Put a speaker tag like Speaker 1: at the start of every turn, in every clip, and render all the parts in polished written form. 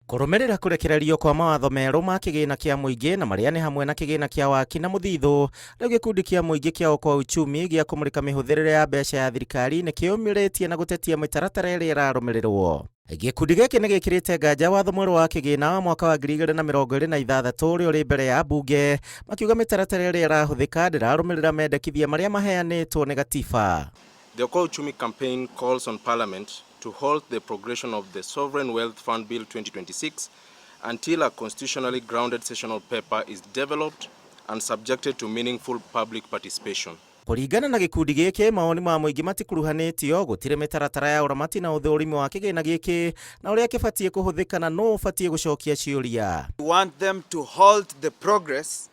Speaker 1: Kũrũmĩrĩra kũrekererio kwa mawatho merũ ma kĩgĩna kĩa mũingĩ na marĩa nĩ hamwe na kĩgĩna kĩa waki na mũthithũ, rĩu gĩkundi kĩa mũingĩ kĩa Okoa Uchumi gĩa kũmũrĩka mĩhũthĩrĩre ya mbeca ya thirikari nĩ kĩyũmĩrĩtie na gũtetia mĩtaratara ĩrĩa ĩrarũmĩrĩrwo. Gĩkundi gĩkĩ nĩ gĩkĩrĩte nganja watho mwerũ wa kĩgĩna wa mwaka wa 2026 ũrĩa ũrĩ mbere ya mbunge, makiuga mĩtaratara ĩrĩa ĩrahũthĩka ndĩrarũmĩrĩra mendekithia marĩa maheanĩtwo nĩ gatiba.
Speaker 2: The Okoa Uchumi campaign calls on Parliament to halt the progression of the Sovereign Wealth Fund Bill 2026 until a constitutionally grounded sessional paper is developed and subjected to meaningful public participation.
Speaker 1: Kũringana na gĩkundi gĩkĩ, mawoni ma mũingĩ matikuruhanĩtio, gũtirĩ mĩtaratara ya ũramati na ũthũrimi wa kĩgĩna gĩkĩ na ũrĩa kĩbatiĩ kũhũthĩka na no ũbatiĩ gũcokia ciũria.
Speaker 3: We want them to halt the progress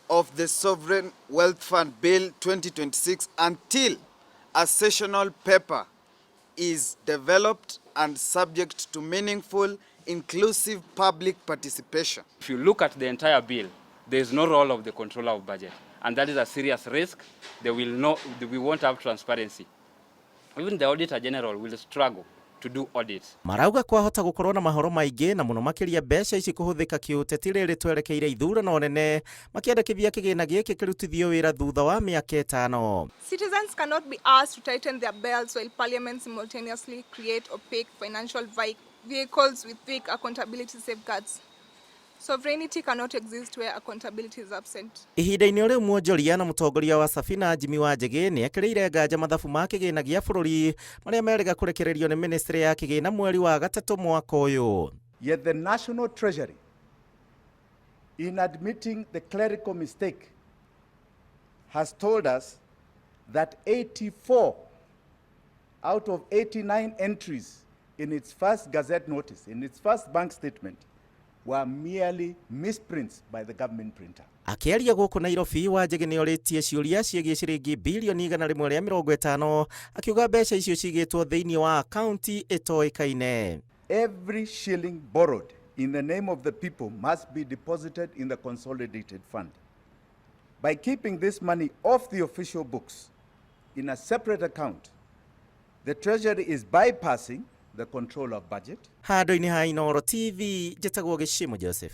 Speaker 3: of the Sovereign Wealth Fund Bill 2026 until a sessional paper is developed and subject to meaningful, inclusive public participation.
Speaker 4: If you look at the entire bill, there is no role of the controller of budget, and that is a serious risk. We won't have transparency. Even the Auditor General will struggle to do audits.
Speaker 1: Marauga kwahota gũkorwo na mahoro maingĩ na mũno makĩria mbeca ici kũhũthĩka kĩũteti rĩrĩ twerekeire ithurano nene, makĩendekithia kĩgĩna gĩkĩ kĩrutithio wĩra thutha wa mĩaka 5.
Speaker 5: Citizens cannot be asked to tighten their belts while Parliament simultaneously create opaque financial vehicles with weak accountability safeguards. Sovereignty cannot exist where accountability is absent.
Speaker 1: Ihinda-inĩ rĩu Mwonjoria na mũtongoria wa Safina Jimmy Wanjigi nĩ ekĩrĩire nganja mathabu ma kĩgĩna gĩa bũrũri marĩa merĩga kũrekererio nĩ ministry ya kĩgĩna mweri wa gatatũ mwaka ũyũ.
Speaker 6: Yet the National Treasury, in admitting the clerical mistake, has told us that 84 out of 89 entries in its first Gazette notice, in its first bank statement, were merely misprints by the government printer.
Speaker 1: Akĩaria gũkũ Nairobi, Wanjigi nĩ orĩtie ciũria ciĩgiĩ ciringi bilioni 150, akiuga mbeca icio cigĩtwo thĩinĩ wa akaunti ĩtoĩkaine.
Speaker 6: Every shilling borrowed in the name of the people must be deposited in the consolidated fund. By keeping this money off the official books in a separate account, the Treasury is bypassing the control of budget.
Speaker 1: Handũ-inĩ ha Inooro TV, njĩtagwo Gĩcimo Joseph.